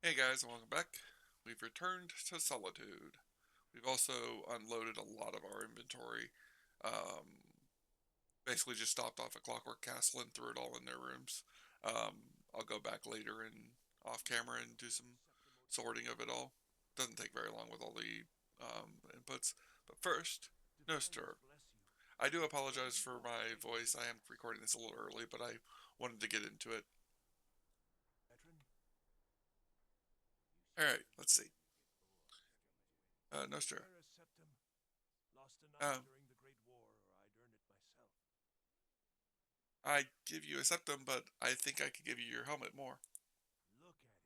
Hey guys, and welcome back. We've returned to Solitude. We've also unloaded a lot of our inventory. Um, Basically just stopped off at Clockwork Castle and threw it all in their rooms. I'll go back later and off camera and do some sorting of it all. Doesn't take very long with all the inputs. But first, no stir. I do apologize for my voice. I am recording this a little early, but I wanted to get into it. Alright, let's see. No stir. Um, I give you a septum, but I think I could give you your helmet more. Look at it.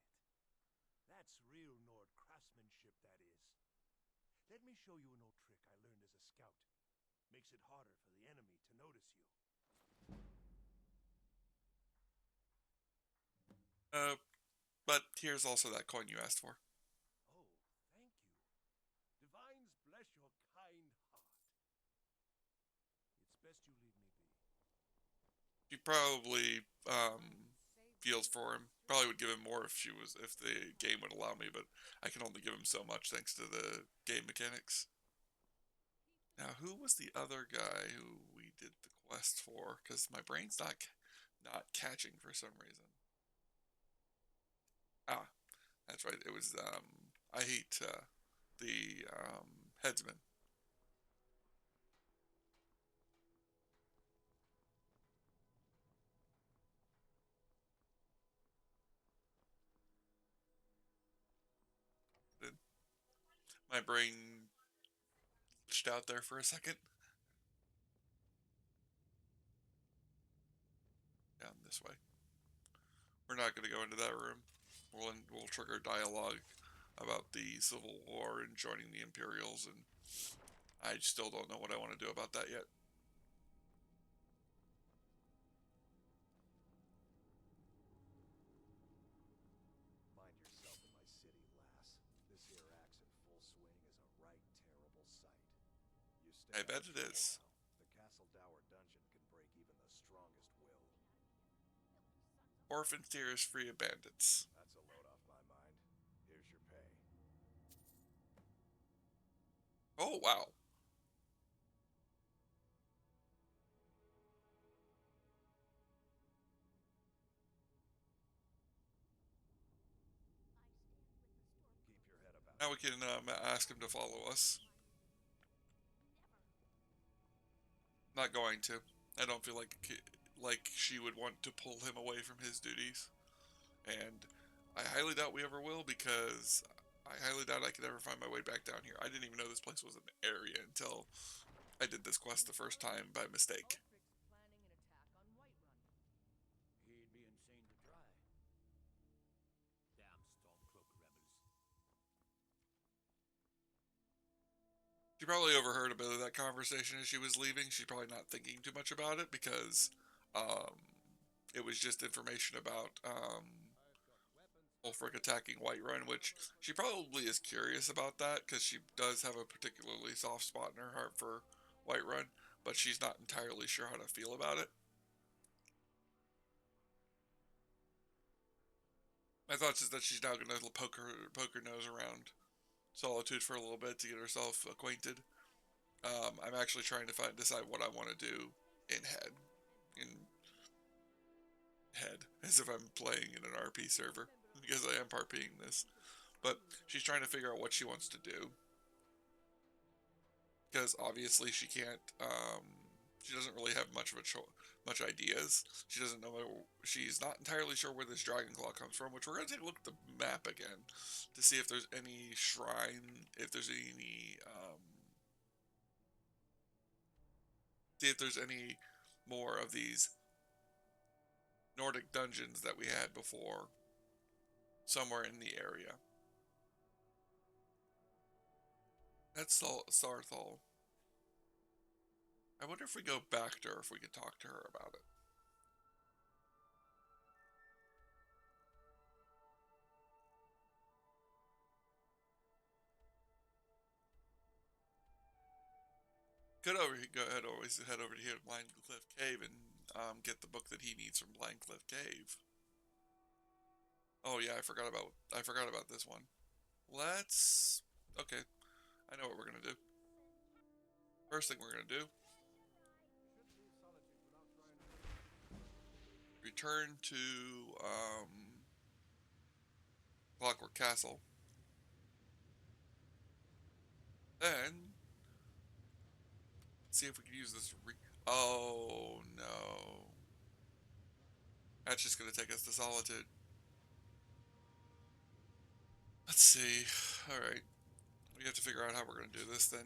That's real Nord craftsmanship, that is. Let me show you an old trick I learned as a scout. Makes it harder for the enemy to notice you. Uh, but here's also that coin you asked for. Oh, thank you. Divines bless your kind heart. It's best you leave me be. She probably feels for him. Probably would give him more if the game would allow me, but I can only give him so much thanks to the game mechanics. Now, who was the other guy who we did the quest for? Because my brain's not catching for some reason. Ah, that's right. It was I hate the headsman. My brain glitched out there for a second. Down this way. We're not going to go into that room. We'll trigger dialogue about the Civil War and joining the Imperials, and I still don't know what I want to do about that yet. Mind yourself in my city, lass. This here axe in full swing is a right terrible sight. You stay I out of bet it trouble is. now. The Castle Dower dungeon can break even the strongest will. Orphans here is free of bandits. That's a load off my mind. Here's your pay. Oh wow. Keep your head about Now you. we can ask him to follow us. Not going to. I don't feel like she would want to pull him away from his duties, and I highly doubt we ever will because I highly doubt I could ever find my way back down here. I didn't even know this place was an area until I did this quest the first time by mistake. He'd be insane to try. Damn Stormcloak rebels. She probably overheard a bit of that conversation as she was leaving. She's probably not thinking too much about it because um, it was just information about Ulfric attacking Whiterun, which she probably is curious about that because she does have a particularly soft spot in her heart for Whiterun, but she's not entirely sure how to feel about it. My thoughts is that she's now going to poke her nose around Solitude for a little bit to get herself acquainted. I'm actually trying to decide what I want to do in head. In head, as if I'm playing in an RP server, because I am RPing this. But she's trying to figure out what she wants to do, because obviously she can't. She doesn't really have much ideas. She doesn't know. She's not entirely sure where this dragon claw comes from. Which we're gonna take a look at the map again to see if there's any shrine, if there's any, see if there's any more of these Nordic dungeons that we had before somewhere in the area. That's Sarthal. I wonder if we go back to her, if we could talk to her about it. Go ahead, always head over to here to Blind Cliff Cave and get the book that he needs from Blind Cliff Cave. Oh yeah, I forgot about this one. Let's okay. I know what we're gonna do. First thing we're gonna do, return to Clockwork Castle. Then see if we can use this. Oh no, that's just gonna take us to Solitude. Let's see. All right, we have to figure out how we're gonna do this then.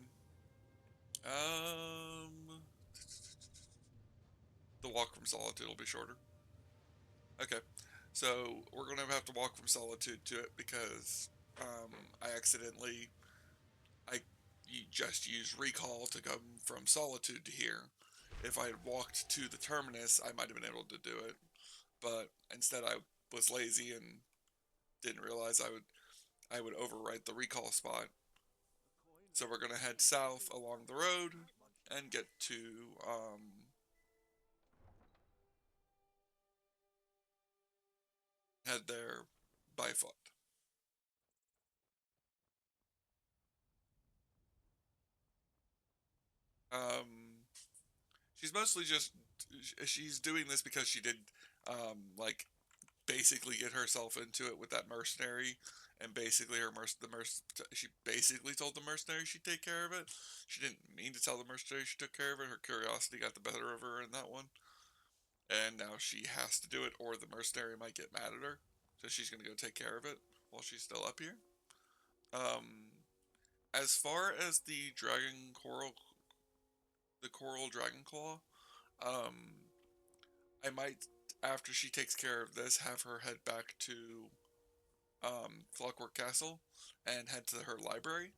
Um, the walk from Solitude will be shorter. Okay, so we're gonna have to walk from Solitude to it because I accidentally I just used recall to come from Solitude to here. If I had walked to the terminus, I might have been able to do it, but instead I was lazy and didn't realize I would overwrite the recall spot. So we're gonna head south along the road and get to head there by foot. Um, she's mostly just she's doing this because she did like basically get herself into it with that mercenary, and basically she basically told the mercenary she'd take care of it. She didn't mean to tell the mercenary she took care of it. Her curiosity got the better of her in that one, and now she has to do it, or the mercenary might get mad at her. So she's gonna go take care of it while she's still up here. As far as the coral dragon claw, um, I might after she takes care of this have her head back to Clockwork Castle and head to her library,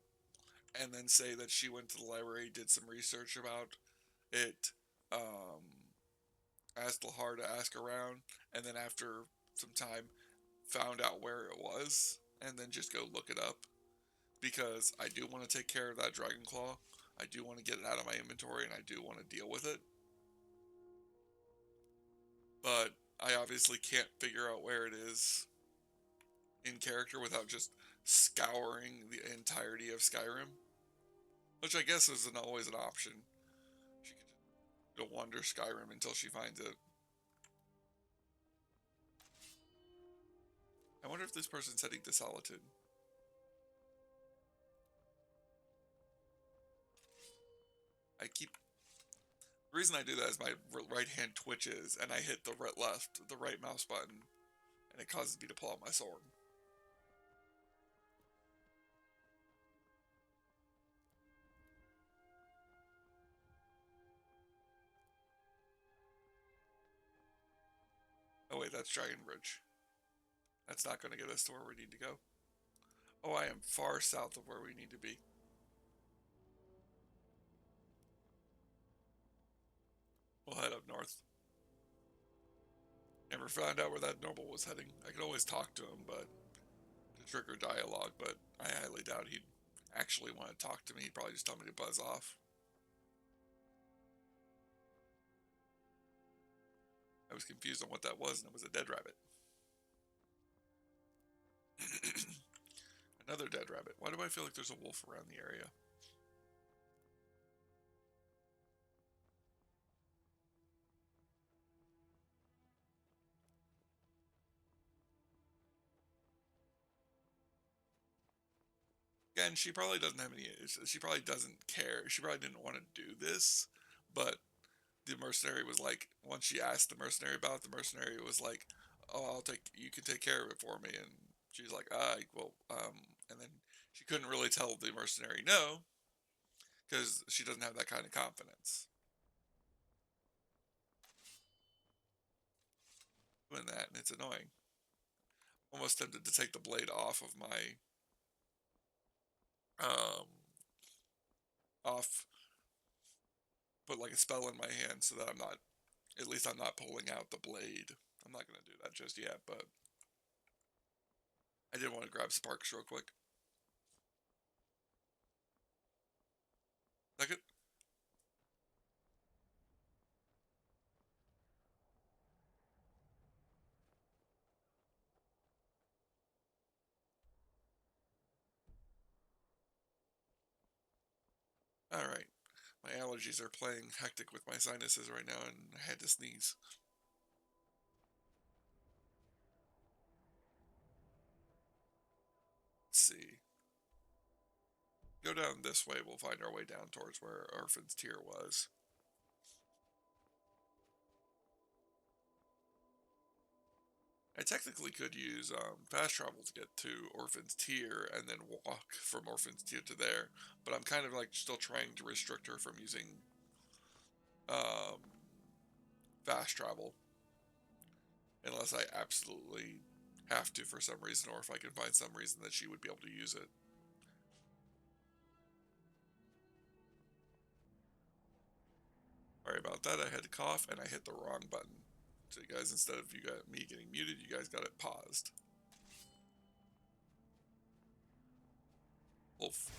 and then say that she went to the library, did some research about it, asked Lahar to ask around, and then after some time found out where it was, and then just go look it up. Because I do want to take care of that Dragon Claw. I do want to get it out of my inventory, and I do want to deal with it. But I obviously can't figure out where it is in character without just scouring the entirety of Skyrim, which I guess isn't always an option. She could just wander Skyrim until she finds it. I wonder if this person's heading to Solitude. I keep. The reason I do that is my right hand twitches and I hit the right mouse button, and it causes me to pull out my sword. Oh wait, that's Dragon Bridge. That's not going to get us to where we need to go. Oh, I am far south of where we need to be. We'll head up north. Never found out where that noble was heading. I could always talk to him, but to trigger dialogue, but I highly doubt he'd actually want to talk to me. He'd probably just tell me to buzz off. I was confused on what that was, and it was a dead rabbit. Another dead rabbit. Why do I feel like there's a wolf around the area? Again, she probably doesn't have any. She probably doesn't care. She probably didn't want to do this, but the mercenary was like, once she asked the mercenary about it, the mercenary was like, "Oh, you can take care of it for me." And she's like, well, and then she couldn't really tell the mercenary no because she doesn't have that kind of confidence. Doing that, and it's annoying. Almost tempted to take the blade off of my um off, put like a spell in my hand so that I'm not, at least I'm not pulling out the blade. I'm not gonna do that just yet, but I did want to grab Sparks real quick. Second. Alright. My allergies are playing hectic with my sinuses right now, and I had to sneeze. Let's see. Go down this way, we'll find our way down towards where Orphan's Tier was. I technically could use fast travel to get to Orphan's Tier and then walk from Orphan's Tier to there, but I'm kind of like still trying to restrict her from using um, fast travel unless I absolutely have to for some reason, or if I can find some reason that she would be able to use it. Sorry about that. I had to cough and I hit the wrong button. So you guys, instead of me getting muted, you guys got it paused. Wolf.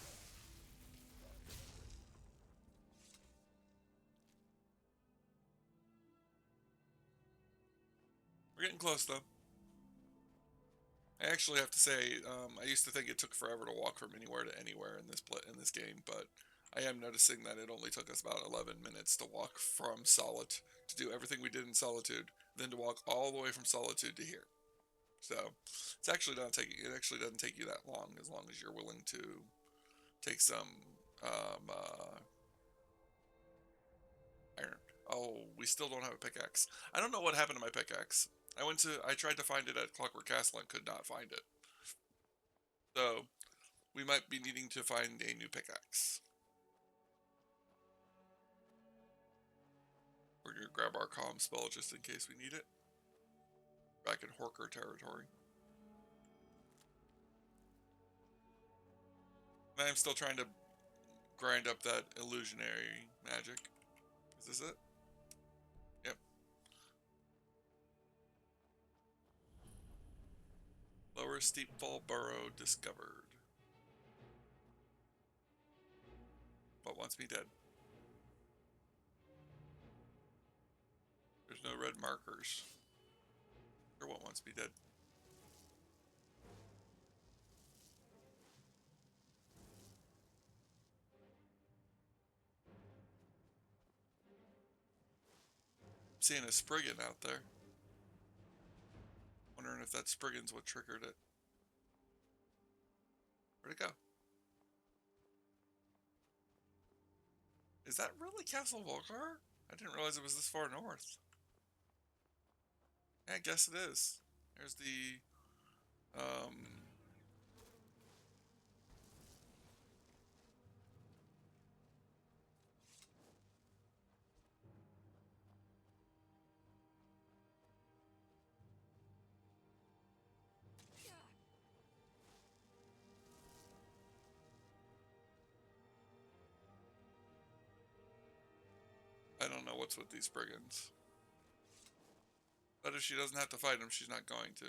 We're getting close though. I actually have to say, I used to think it took forever to walk from anywhere to anywhere in this game, but I am noticing that it only took us about 11 minutes to walk from to do everything we did in Solitude, then to walk all the way from Solitude to here. So it's actually not taking. It actually doesn't take you that long, as long as you're willing to take some um, uh, iron. Oh, we still don't have a pickaxe. I don't know what happened to my pickaxe. I tried to find it at Clockwork Castle and could not find it. So we might be needing to find a new pickaxe. We're gonna grab our calm spell just in case we need it. Back in Horker territory. And I'm still trying to grind up that illusionary magic. Is this it? Yep. Lower Steep Fall Burrow discovered. What wants me dead? There's no red markers. Or what wants me dead? I'm seeing a Spriggan out there. Wondering if that Spriggan's what triggered it. Where'd it go? Is that really Castle Volcar? I didn't realize it was this far north. Yeah, I guess it is. There's the I don't know what's with these brigands. But if she doesn't have to fight them, she's not going to.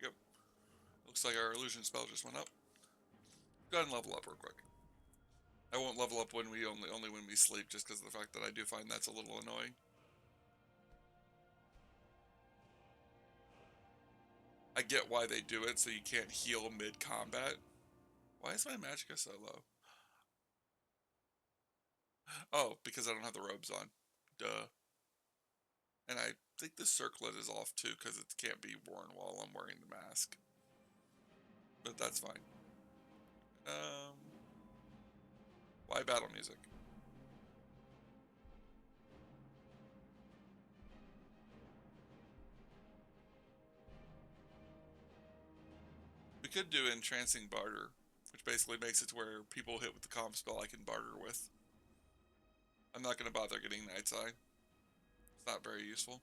Yep. Looks like our illusion spell just went up. Go ahead and level up real quick. I won't level up when we only when we sleep, just because of the fact that I do find that's a little annoying. I get why they do it, so you can't heal mid-combat. Why is my magicka so low? Oh, because I don't have the robes on. Duh. And I think the circlet is off too, because it can't be worn while I'm wearing the mask. But that's fine. Why battle music? We could do entrancing barter, which basically makes it to where people hit with the calm spell I can barter with. I'm not going to bother getting Night's Eye. It's not very useful.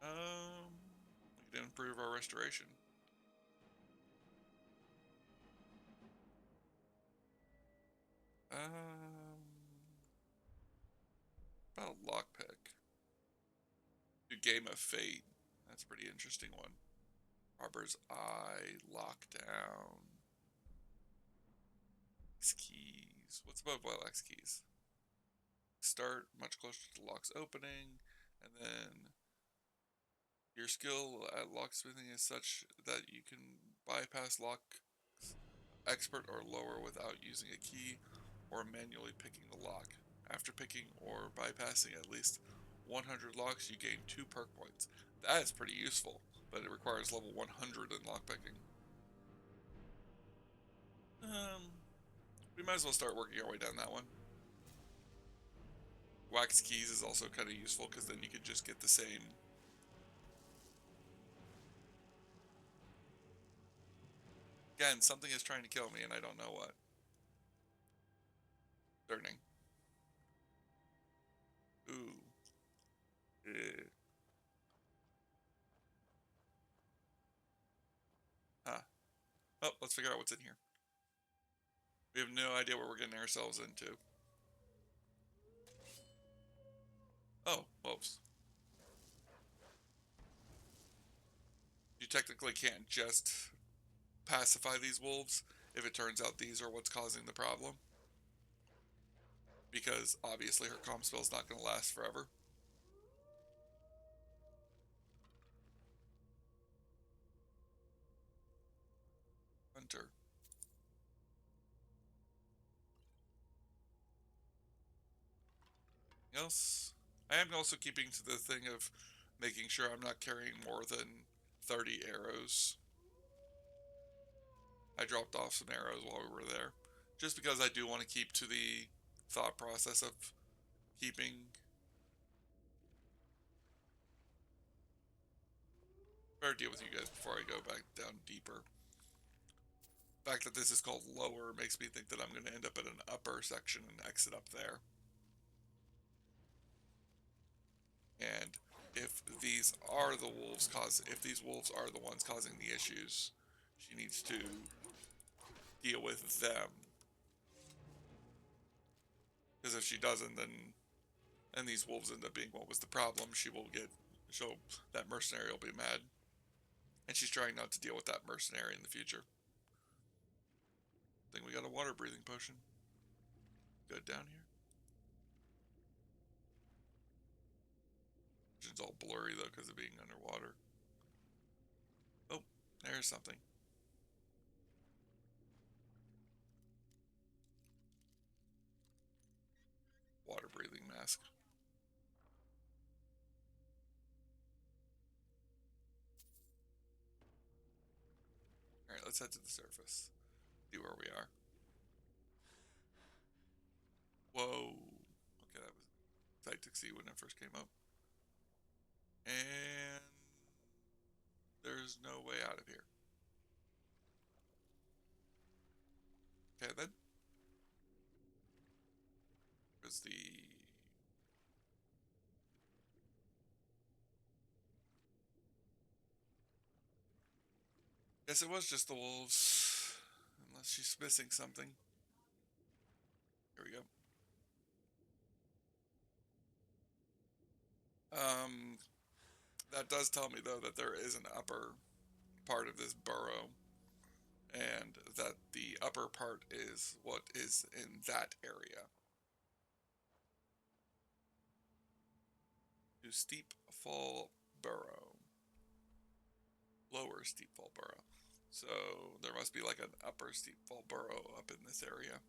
We can improve our restoration. About a lockpick. Do Game of Fate. That's a pretty interesting one. Harbor's Eye, Lockdown. Wax keys. What's above wax keys? Start much closer to the lock's opening, and then your skill at locksmithing is such that you can bypass lock expert or lower without using a key or manually picking the lock. After picking or bypassing at least 100 locks, you gain 2 perk points. That is pretty useful, but it requires level 100 in lockpicking. We might as well start working our way down that one. Wax keys is also kind of useful because then you could just get the same. Again, something is trying to kill me and I don't know what. Turning. Ooh. Huh. Oh, let's figure out what's in here. We have no idea what we're getting ourselves into. Oh, whoops. You technically can't just pacify these wolves if it turns out these are what's causing the problem. Because obviously her calm spell's not going to last forever. Hunter. Else? I am also keeping to the thing of making sure I'm not carrying more than 30 arrows. I dropped off some arrows while we were there. Just because I do want to keep to the thought process of keeping. Better deal with you guys before I go back down deeper. The fact that this is called lower makes me think that I'm going to end up at an upper section and exit up there. And if these are the wolves if these wolves are the ones causing the issues, she needs to deal with them. Because if she doesn't, then and these wolves end up being what was the problem, that mercenary will be mad. And she's trying not to deal with that mercenary in the future. I think we got a water breathing potion. Good down here. It's all blurry though because of being underwater. Oh, there's something. Water breathing mask. Alright, let's head to the surface. See where we are. Whoa. Okay, that was tight to see when it first came up. And there's no way out of here. Okay, then. There's the... Guess it was just the wolves. Unless she's missing something. Here we go. That does tell me, though, that there is an upper part of this burrow. And that the upper part is what is in that area. To Steep Fall Burrow. Lower Steep Fall Burrow. So there must be like an upper Steep Fall Burrow up in this area.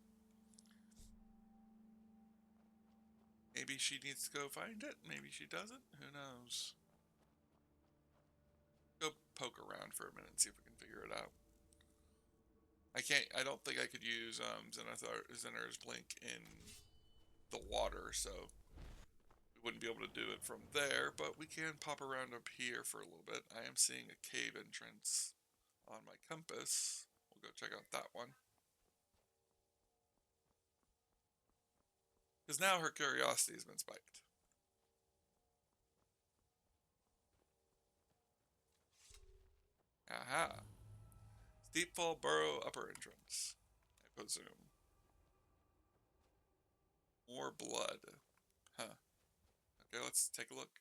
Maybe she needs to go find it. Maybe she doesn't. Who knows? Go poke around for a minute and see if we can figure it out. I don't think I could use Zenith's Blink in the water, so we wouldn't be able to do it from there, but we can pop around up here for a little bit. I am seeing a cave entrance on my compass. We'll go check out that one. Because now her curiosity has been spiked. Aha. Steep Fall Burrow upper entrance, I presume. More blood. Huh. Okay, let's take a look.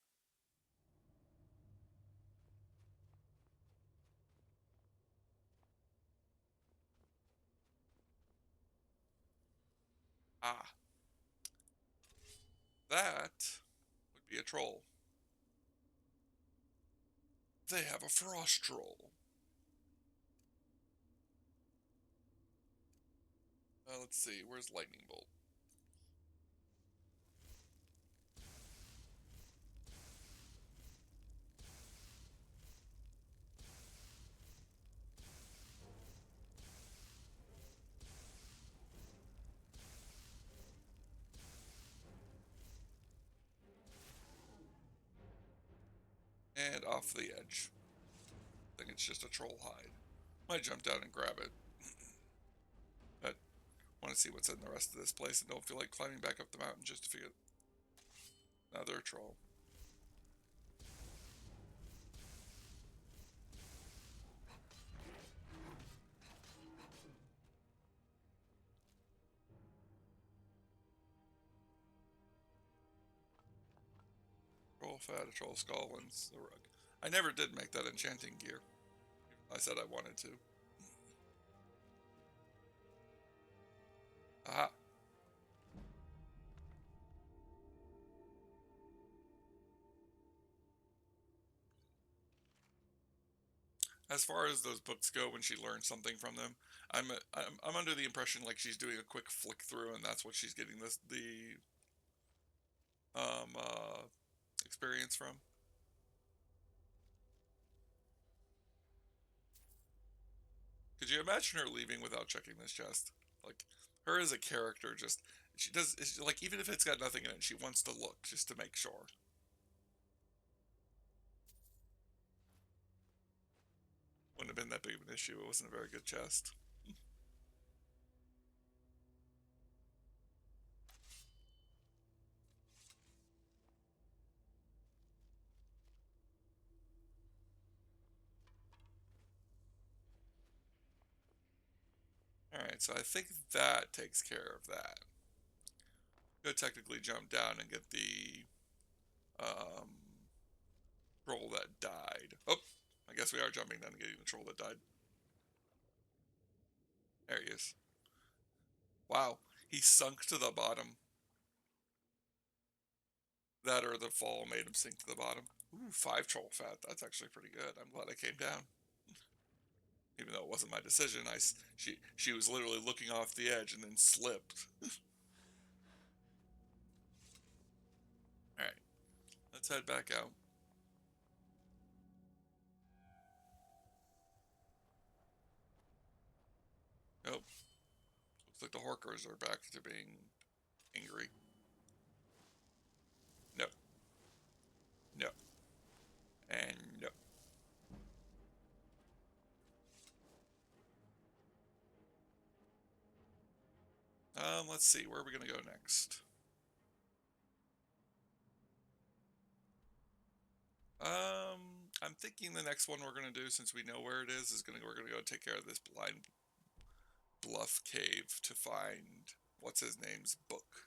Ah, that would be a troll. They have a frost troll. Let's see, where's lightning bolt? And off the edge. I think it's just a troll hide. Might jump down and grab it. But want to see what's in the rest of this place and don't feel like climbing back up the mountain just to figure another troll. Troll fat, a troll skull, and the rug. I never did make that enchanting gear. I said I wanted to. Aha. As far as those books go, when she learns something from them, I'm under the impression like she's doing a quick flick through, and that's what she's getting the um uh experience from. Could you imagine her leaving without checking this chest? Like her as a character, just she does it's like even if it's got nothing in it, she wants to look just to make sure. Wouldn't have been that big of an issue. It wasn't a very good chest. All right, so I think that takes care of that. Could technically jump down and get the um, troll that died. Oh, I guess we are jumping down and getting the troll that died. There he is. Wow, he sunk to the bottom. That or the fall made him sink to the bottom. Ooh, 5 troll fat. That's actually pretty good. I'm glad I came down. Even though it wasn't my decision, she was literally looking off the edge and then slipped. All right, let's head back out. Nope. Looks like the Horkers are back to being angry. No, no, and no. Let's see. Where are we gonna go next? I'm thinking the next one we're gonna do, since we know where it is we're gonna go take care of this blind bluff cave to find what's his name's book,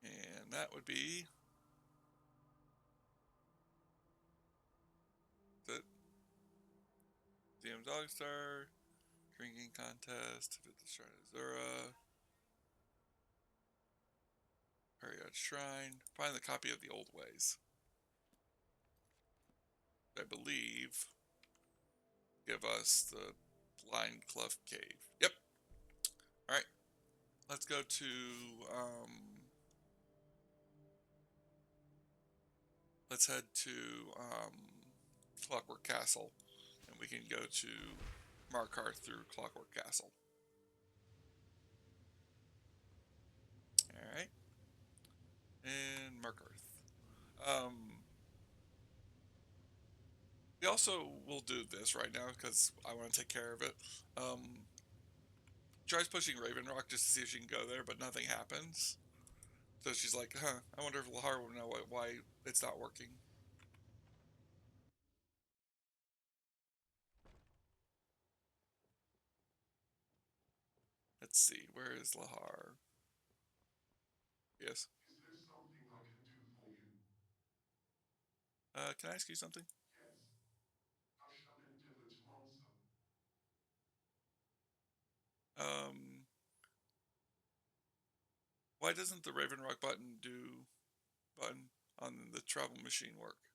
and that would be the DM Dogstar drinking contest. Fit the Shrine of Zura. Period Shrine. Find the copy of the Old Ways. I believe give us the blind cleft cave. Yep. All right. Let's go to let's head to Clockwork Castle, and we can go to Markarth through Clockwork Castle. All right, and Markarth. Um, we also will do this right now because I want to take care of it. Tries pushing Raven Rock just to see if she can go there, but nothing happens. So she's like, "Huh? I wonder if Lahar will know why it's not working." Let's see, where is Lahar? Yes. Is there something I can do for you? Can I ask you something? Yes. How shall I deliver to answer? Why doesn't the Raven Rock button on the travel machine work?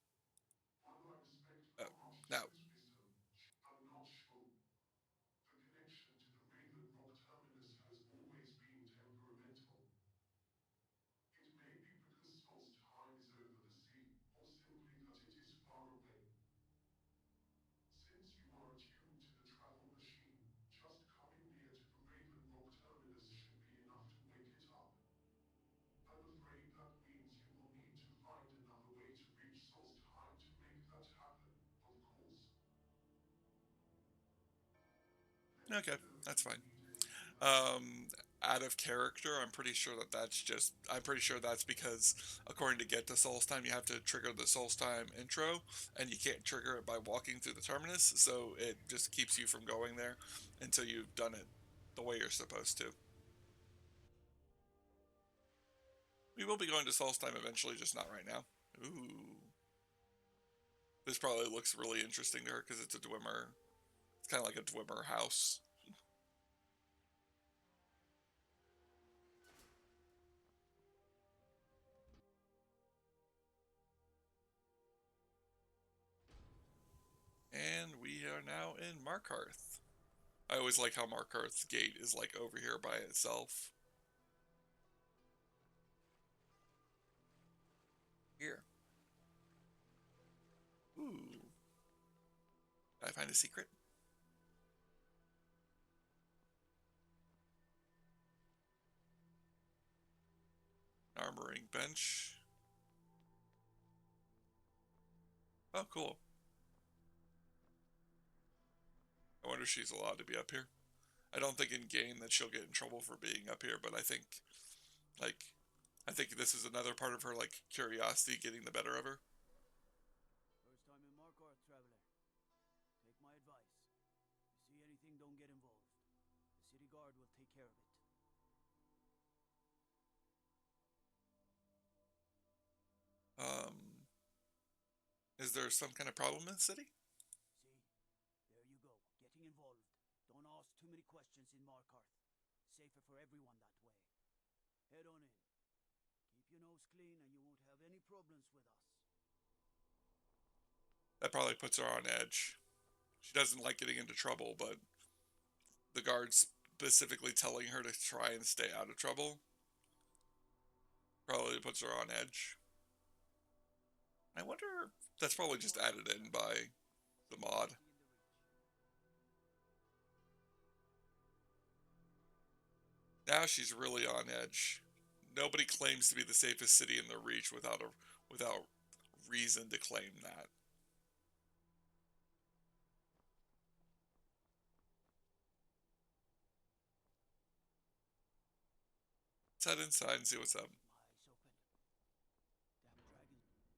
While I respect Oh, our now. master's wisdom, I'm not sure. The connection to the Raven Rock terminus has always been temperamental. It may be because Sol's time is over the sea, or simply that it is far away. Since you are attuned to the travel machine, just coming near to the Raven Rock terminus should be enough to wake it up. I'm afraid that means you will need to find another way to reach Sol's time to make that happen, of course. Let me Okay, know if that's you fine. need anything else. Um, Out of character, I'm pretty sure that's because according to Get to Soul's Time, you have to trigger the Soul's Time intro, and you can't trigger it by walking through the terminus, so it just keeps you from going there until you've done it the way you're supposed to. We will be going to Soul's Time eventually, just not right now. Ooh. This probably looks really interesting to her because it's a Dwemer. It's kind of like a Dwemer house. And we are now in Markarth. I always like how Markarth's gate is like over here by itself. Here. Ooh. Did I find a secret? Armoring bench. Oh, cool. I wonder if she's allowed to be up here. I don't think in game that she'll get in trouble for being up here, but like, I think this is another part of her, like, curiosity getting the better of her. First time in Markarth, traveler. Take my advice. You see anything, don't get involved. The city guard will take care of it. Um, is there some kind of problem in the city? See? There you go. Getting involved. Don't ask too many questions in Markarth. Safer for everyone that way. Head on in. Keep your nose clean and you won't have any problems with us. That probably puts her on edge. She doesn't like getting into trouble, but the guards specifically telling her to try and stay out of trouble probably puts her on edge. I wonder if that's probably just added in by the mod. Safety in the reach. Now she's really on edge. Nobody claims to be the safest city in the Reach without reason to claim that. Let's head inside and see what's up. Keep my eyes open.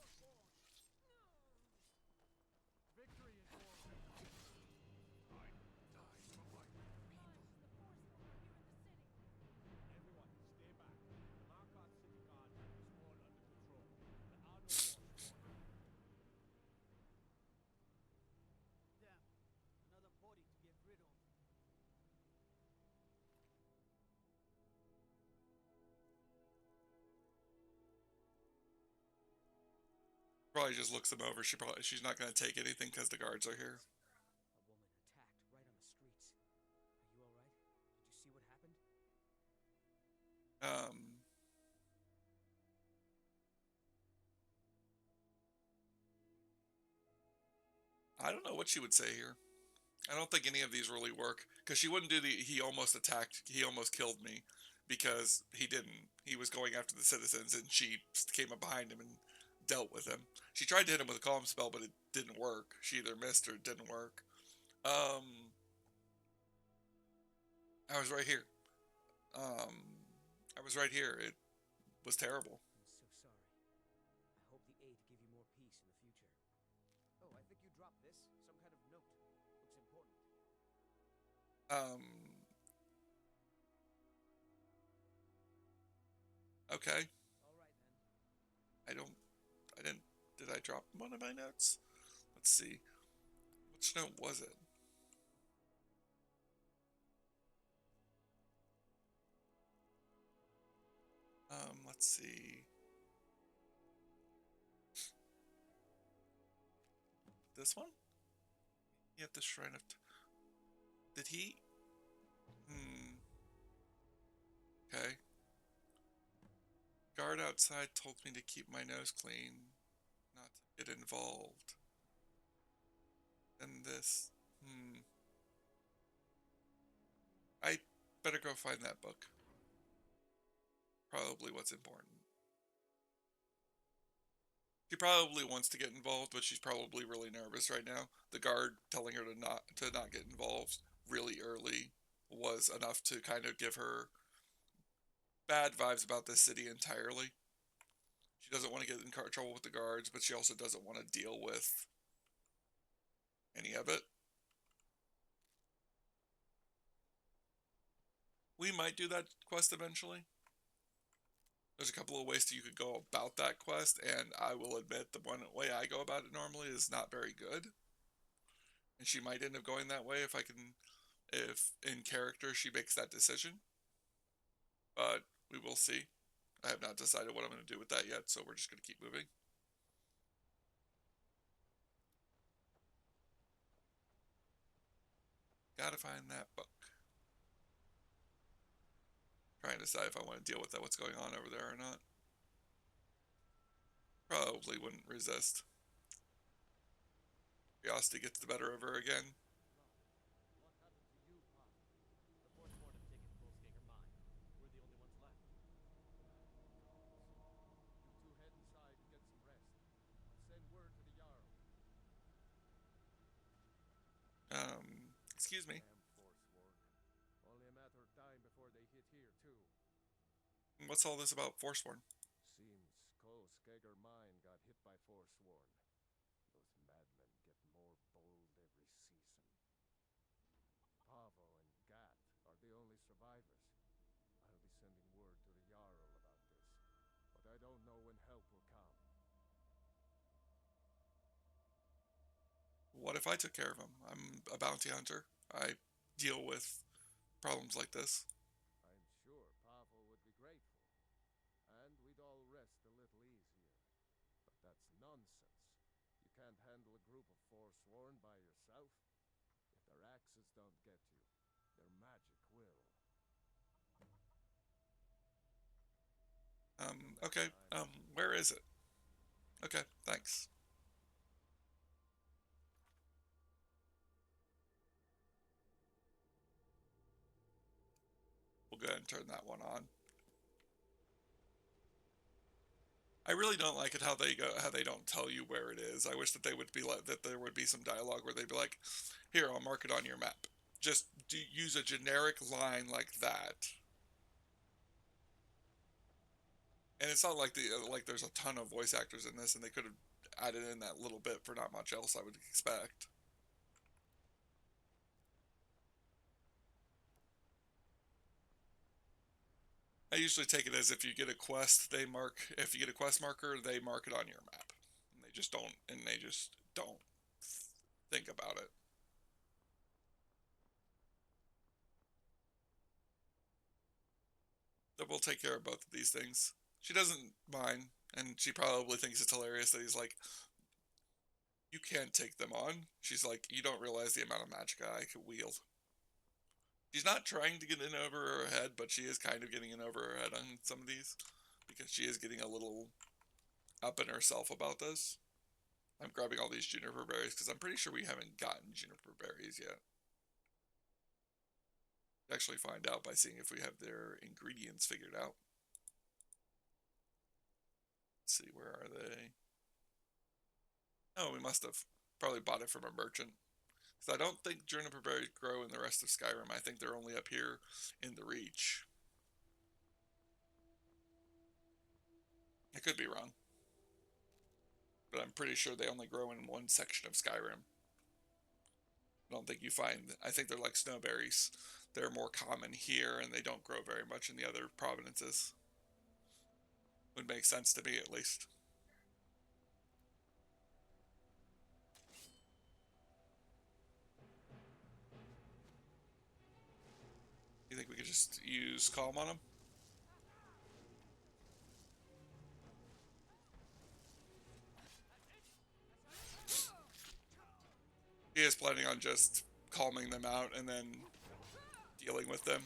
Damn dragon. Victory is more victory. I die for my people. Everyone, stay back. The Markarth City Guard is all under control. The outer walls are Damn. Another body to get rid of. Probably just looks them over. She's not gonna take anything because the guards are here. A woman attacked right on the streets. Are you alright? Did you see what happened? Um, I don't know what she would say here. I don't think any of these really work because she wouldn't do the he almost killed me because he didn't. He was going after the citizens and she came up behind him and dealt with him. She tried to hit him with a calm spell, but it didn't work. She either missed or it didn't work. Um, I was right here. Um, I was right here. It was terrible. I'm so sorry. I hope the aid give you more peace in the future. Oh, I think you dropped this. Some kind of note. Looks important. Um, okay. Alright then. I don't. I didn't drop one of my notes? Let's see. Which note was it? Let's see. This one? He at the Shrine of... Did he? Okay. Guard outside told me to keep my nose clean, not to get involved. And this... I better go find that book. Probably what's important. She probably wants to get involved, but she's probably really nervous right now. The guard telling her to not get involved really early was enough to kind of give her bad vibes about this city entirely. She doesn't want to get in trouble with the guards, but she also doesn't want to deal with any of it. We might do that quest eventually. There's a couple of ways that you could go about that quest, and I will admit the one way I go about it normally is not very good. And she might end up going that way if in character she makes that decision. But we will see. I have not decided what I'm going to do with that yet, so we're just going to keep moving. Gotta find that book. Trying to decide if I want to deal with that, what's going on over there or not. Probably wouldn't resist. Curiosity gets the better of her again. What happened to you, Pop? The Forsworn have taken Volsganger mine. We're the only ones left. You two head inside and get some rest. I'll send word to the Jarl. Excuse me. Damn Forsworn. Only a matter of time before they hit here, too. What's all this about Forsworn? Seems Skager mine got hit by Forsworn. Those madmen get more bold every season. Pavo and Gat are the only survivors. I'll be sending word to the Jarl about this, but I don't know when help will come. What if I took care of him? I'm a bounty hunter. I deal with problems like this. I'm sure Pavo would be grateful, and we'd all rest a little easier. But that's nonsense. You can't handle a group of Forsworn by yourself. If their axes don't get you, their magic will. Okay, where is it? Okay, thanks. We'll go ahead and turn that one on. I really don't like it how they don't tell you where it is. I wish that they would be like that there would be some dialogue where they'd be like, "Here, I'll mark it on your map." Just use a generic line like that. And it's not like there's a ton of voice actors in this, and they could have added in that little bit for not much else I would expect. I usually take it as if you get a quest, if you get a quest marker, they mark it on your map. And they just don't think about it. But we'll take care of both of these things. She doesn't mind, and she probably thinks it's hilarious that he's like, "You can't take them on." She's like, "You don't realize the amount of magic I could wield." She's not trying to get in over her head, but she is kind of getting in over her head on some of these, because she is getting a little up in herself about this. I'm grabbing all these juniper berries because I'm pretty sure we haven't gotten juniper berries yet. Actually find out by seeing if we have their ingredients figured out. Let's see, where are they? Oh, we must have probably bought it from a merchant. Because I don't think juniper berries grow in the rest of Skyrim. I think they're only up here in the Reach. I could be wrong. But I'm pretty sure they only grow in one section of Skyrim. I don't think you find... I think they're like snowberries. They're more common here, and they don't grow very much in the other provinces. Would make sense to me, at least. just use calm on him? He is planning on just calming them out and then dealing with them.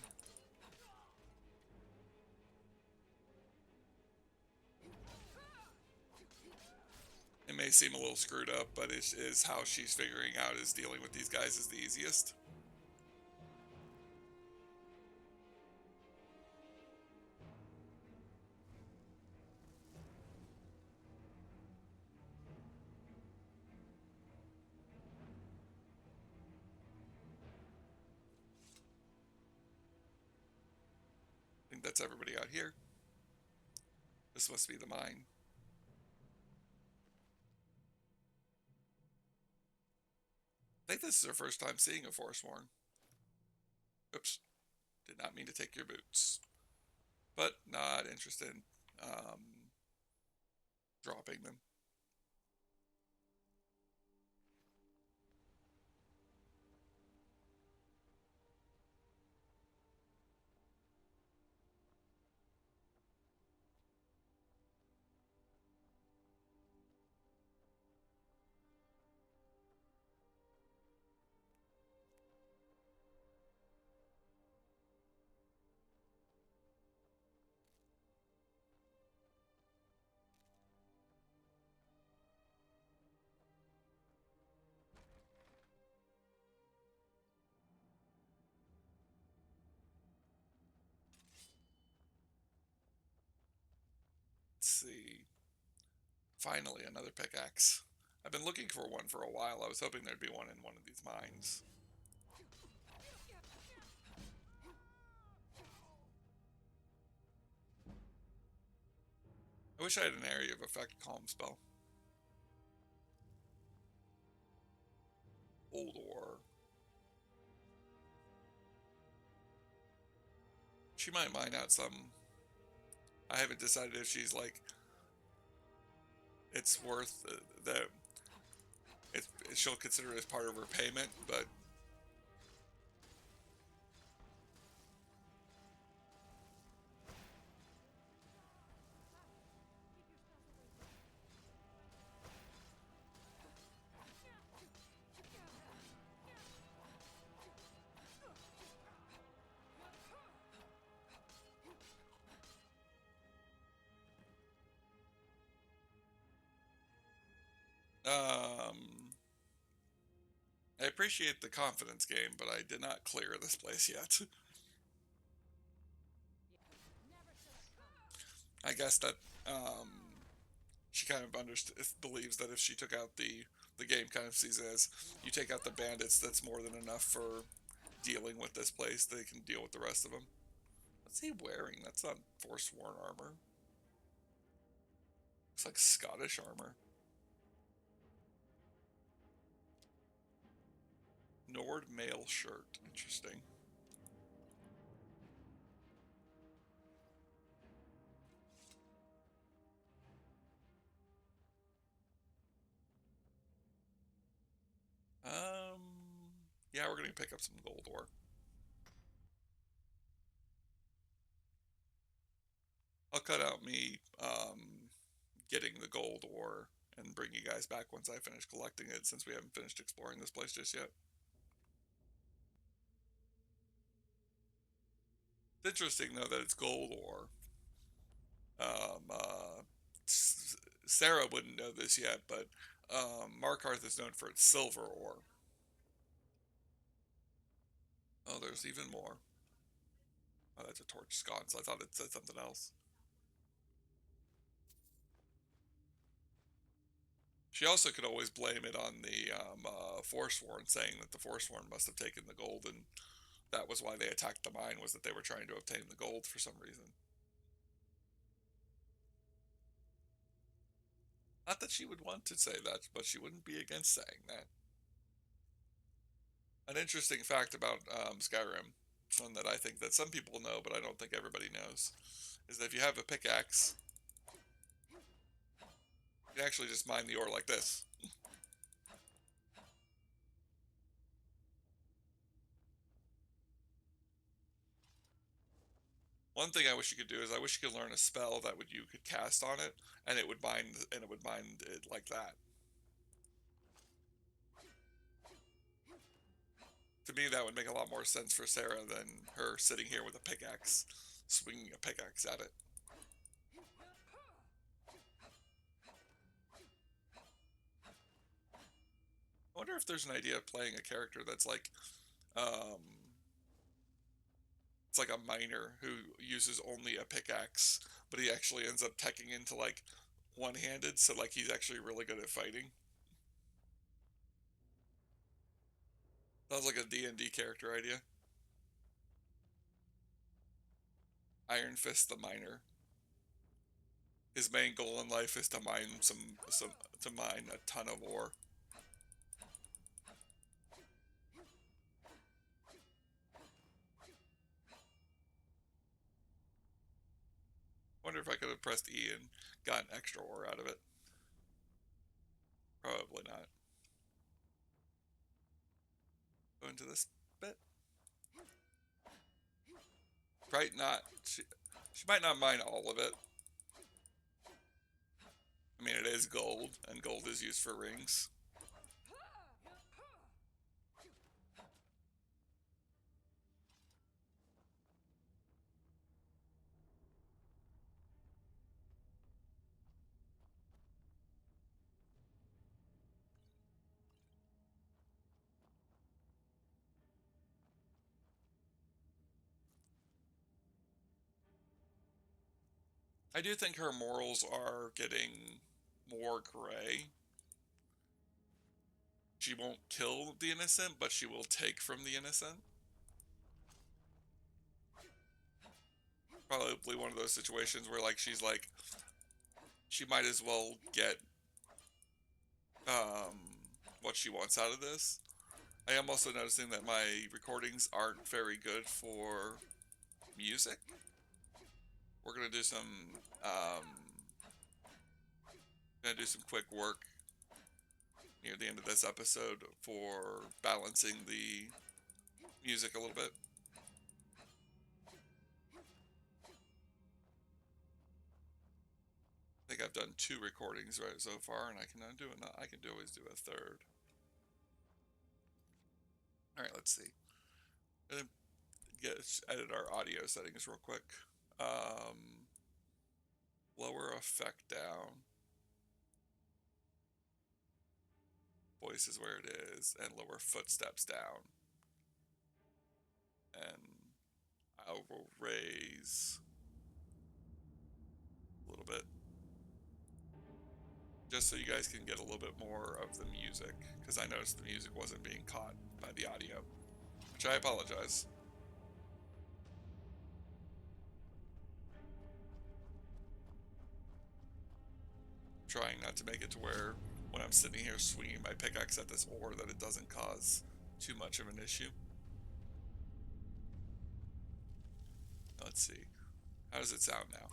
It may seem a little screwed up, but it is how she's figuring out is dealing with these guys is the easiest. I think that's everybody out here. This must be the mine. I think this is our first time seeing a Forsworn. Oops. Did not mean to take your boots. But not interested in dropping them. Let's see. Finally, another pickaxe. I've been looking for one for a while. I was hoping there'd be one in one of these mines. I wish I had an area of effect calm spell. Old ore. She might mine out some. I haven't decided if she's like it's worth the she'll consider it as part of her payment, but I appreciate the confidence game, but I did not clear this place yet. I guess that she kind of believes that if she took out the game kind of sees it as you take out the bandits, that's more than enough for dealing with this place. They can deal with the rest of them. What's he wearing? That's not Forsworn armor. Looks like Scottish armor. Nord mail shirt. Interesting. Yeah, we're gonna pick up some gold ore. I'll cut out me getting the gold ore and bring you guys back once I finish collecting it, since we haven't finished exploring this place just yet. It's interesting though that it's gold ore. Um, uh, Sarah wouldn't know this yet, but Markarth is known for its silver ore. Oh, there's even more. Oh, that's a torch sconce. I thought it said something else. She also could always blame it on the Forsworn, saying that the Forsworn must have taken the gold, and that was why they attacked the mine, was that they were trying to obtain the gold for some reason. Not that she would want to say that, but she wouldn't be against saying that. An interesting fact about Skyrim, one that I think that some people know, but I don't think everybody knows, is that if you have a pickaxe, you can actually just mine the ore like this. One thing I wish you could do is I wish you could learn a spell that would you could cast on it, and it would bind it like that. To me, that would make a lot more sense for Sarah than her sitting here with a pickaxe, swinging a pickaxe at it. I wonder if there's an idea of playing a character that's like, um, it's like a miner who uses only a pickaxe, but he actually ends up teching into like one-handed, so like he's actually really good at fighting. Sounds like a D&D character idea. Iron Fist the miner. His main goal in life is to mine to mine a ton of ore. Wonder if I could have pressed E and gotten extra ore out of it. Probably not. Go into this bit. Right, not. She might not mine all of it. I mean, it is gold, and gold is used for rings. I do think her morals are getting more gray. She won't kill the innocent, but she will take from the innocent. Probably one of those situations where like she's like, she might as well get um, what she wants out of this. I am also noticing that my recordings aren't very good for music. We're gonna do some quick work near the end of this episode for balancing the music a little bit. I think I've done 2 recordings right so far, and I can always do a third. All right, let's see. I'm gonna edit our audio settings real quick. Lower effect down. Voice is where it is, and lower footsteps down. And I will raise a little bit, just so you guys can get a little bit more of the music, because I noticed the music wasn't being caught by the audio, which I apologize. Trying not to make it to where when I'm sitting here swinging my pickaxe at this ore that it doesn't cause too much of an issue. Let's see. How does it sound now?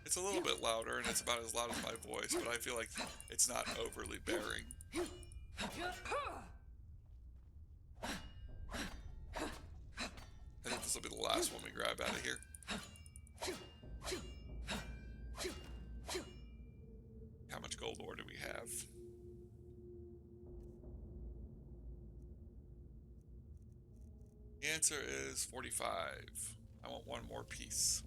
It's a little bit louder, and it's about as loud as my voice, but I feel like it's not overly bearing. I think this will be the last one we grab out of here. How much gold ore do we have? The answer is 45. I want one more piece.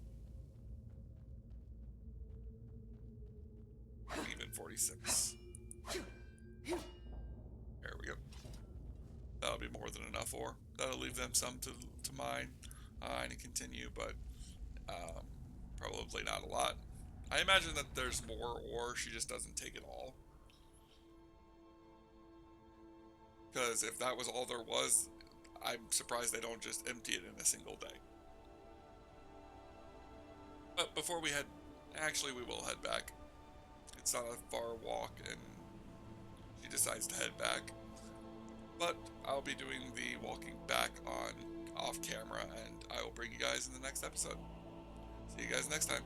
Even 46. There we go. That'll be more than enough ore. That'll leave them some to mine and continue, but probably not a lot. I imagine that there's more ore, she just doesn't take it all. Because if that was all there was, I'm surprised they don't just empty it in a single day. But before we head, actually we will head back. It's not a far walk, and she decides to head back. But I'll be doing the walking back off camera, and I will bring you guys in the next episode. See you guys next time.